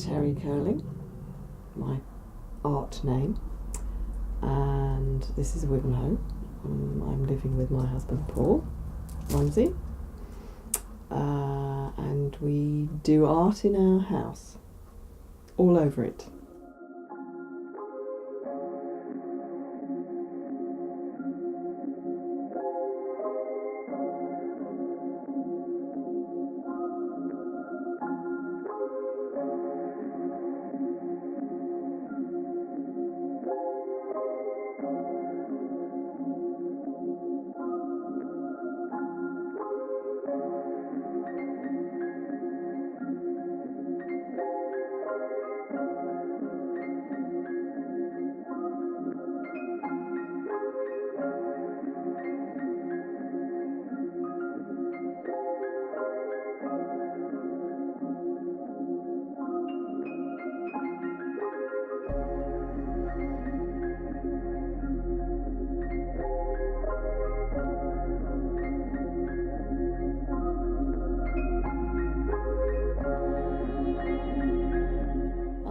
Terry Curling, my art name, and this is Wivenhoe. I'm living with my husband Paul Rumsey, and we do art in our house, all over it.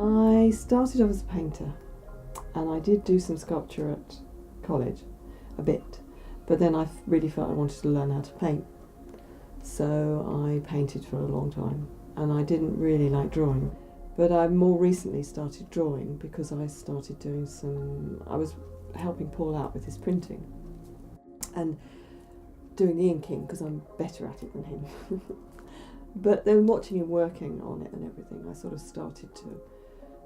I started off as a painter, and I did do some sculpture at college, a bit, but then I really felt I wanted to learn how to paint. So I painted for a long time, and I didn't really like drawing. But I more recently started drawing because I started doing I was helping Paul out with his printing and doing the inking because I'm better at it than him. But then watching him working on it and everything, I sort of started to,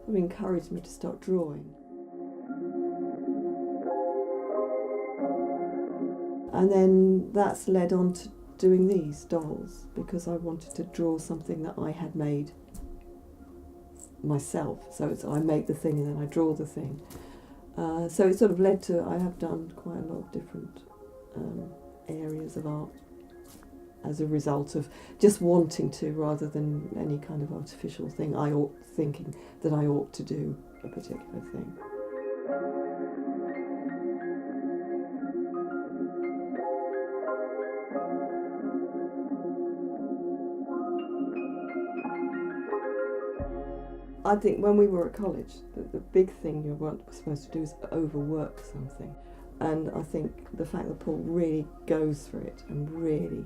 it encouraged me to start drawing. And then that's led on to doing these dolls because I wanted to draw something that I had made myself. So I make the thing and then I draw the thing. So it sort of led to, I have done quite a lot of different areas of art as a result of just wanting to, rather than any kind of artificial thing, thinking that I ought to do a particular thing. I think when we were at college, the big thing you weren't supposed to do is overwork something. And I think the fact that Paul really goes through it and really,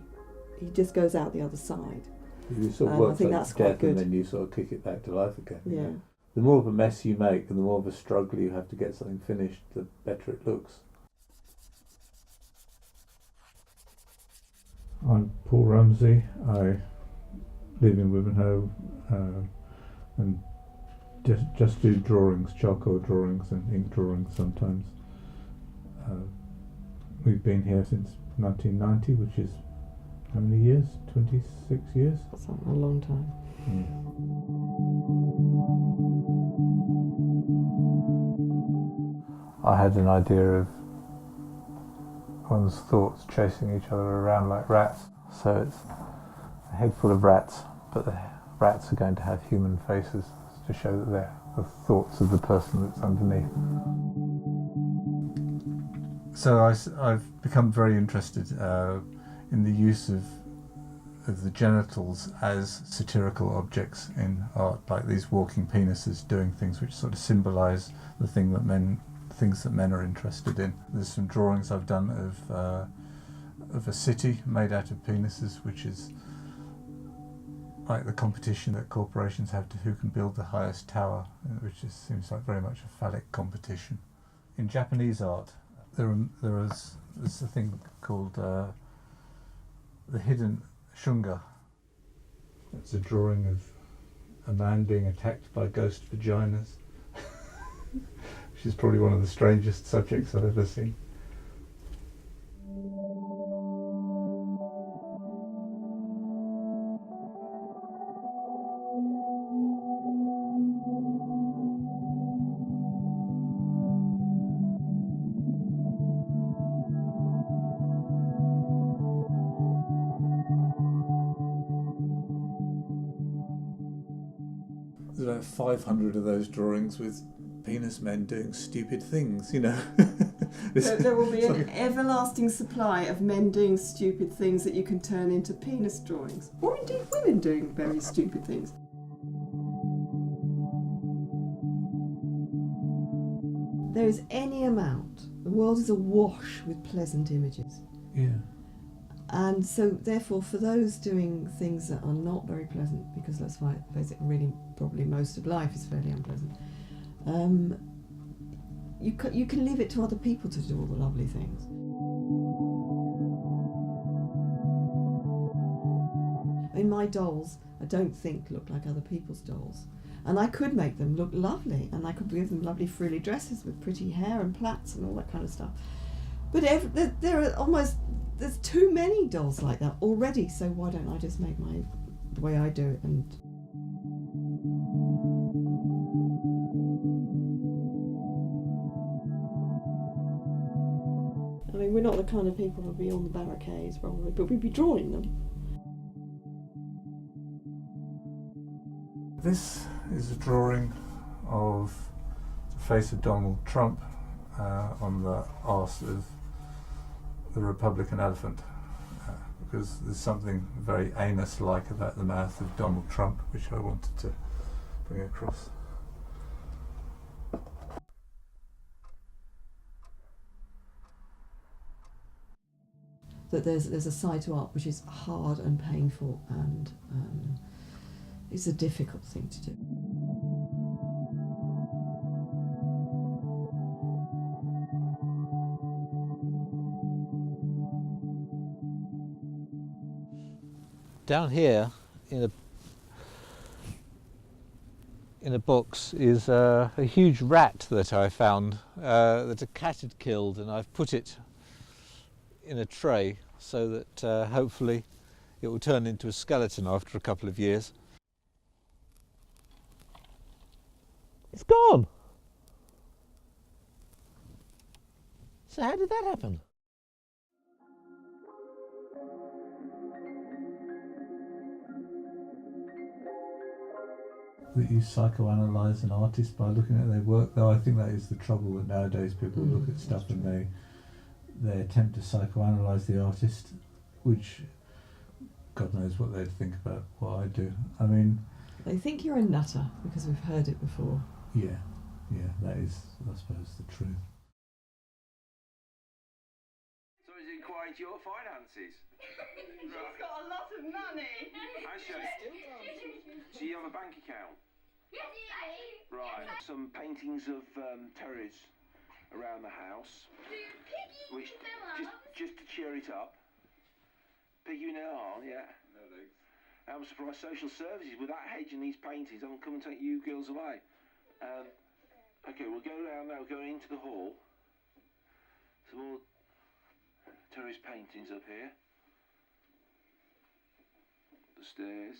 he just goes out the other side. You sort of work I think that's to quite death good. and then you sort of kick it back to life again. Yeah. You know? The more of a mess you make and the more of a struggle you have to get something finished, the better it looks. I'm Paul Rumsey. I live in Wivenhoe and just do drawings, charcoal drawings and ink drawings sometimes. We've been here since 1990, which is how many years? 26 years? That's a long time. I had an idea of one's thoughts chasing each other around like rats. So it's a head full of rats, but the rats are going to have human faces to show that they're the thoughts of the person that's underneath. So I've become very interested in the use of the genitals as satirical objects in art, like these walking penises doing things which sort of symbolise the things that men are interested in. There's some drawings I've done of a city made out of penises, which is like the competition that corporations have to who can build the highest tower, which seems like very much a phallic competition. In Japanese art, there's a thing called the hidden shunga. It's a drawing of a man being attacked by ghost vaginas, which is probably one of the strangest subjects I've ever seen. There's about 500 of those drawings with penis men doing stupid things, you know. There will be an everlasting supply of men doing stupid things that you can turn into penis drawings, or indeed women doing very stupid things. there is any amount. The world is awash with pleasant images. Yeah. And so, therefore, for those doing things that are not very pleasant, because let's face it, really, probably most of life is fairly unpleasant, you can leave it to other people to do all the lovely things. I mean, my dolls, I don't think look like other people's dolls. And I could make them look lovely, and I could give them lovely frilly dresses with pretty hair and plaits and all that kind of stuff. But there's too many dolls like that already, so why don't I just make the way I do it? And I mean, we're not the kind of people who'd be on the barricades probably, but we'd be drawing them. This is a drawing of the face of Donald Trump on the arse of the Republican elephant, because there's something very anus-like about the mouth of Donald Trump, which I wanted to bring across. That there's a side to art which is hard and painful, and it's a difficult thing to do. Down here in a box is a huge rat that I found that a cat had killed, and I've put it in a tray so that hopefully it will turn into a skeleton after a couple of years. It's gone! So how did that happen? That you psychoanalyse an artist by looking at their work, though I think that is the trouble, that nowadays people look at stuff and they attempt to psychoanalyse the artist, which God knows what they'd think about what I do. I mean, They think you're a nutter because we've heard it before. yeah, that is, I suppose, the truth. So is it quite your finances? She's got a lot of money. Actually, so you have a bank account? Right. Some paintings of terrors around the house, which just to cheer it up. Piggy in our yeah. No thanks. I'm surprised social services with that hedge and these paintings haven't come and take you girls away. Okay, we'll go around now. We're going into the hall. Some more terrorist paintings up here. The stairs.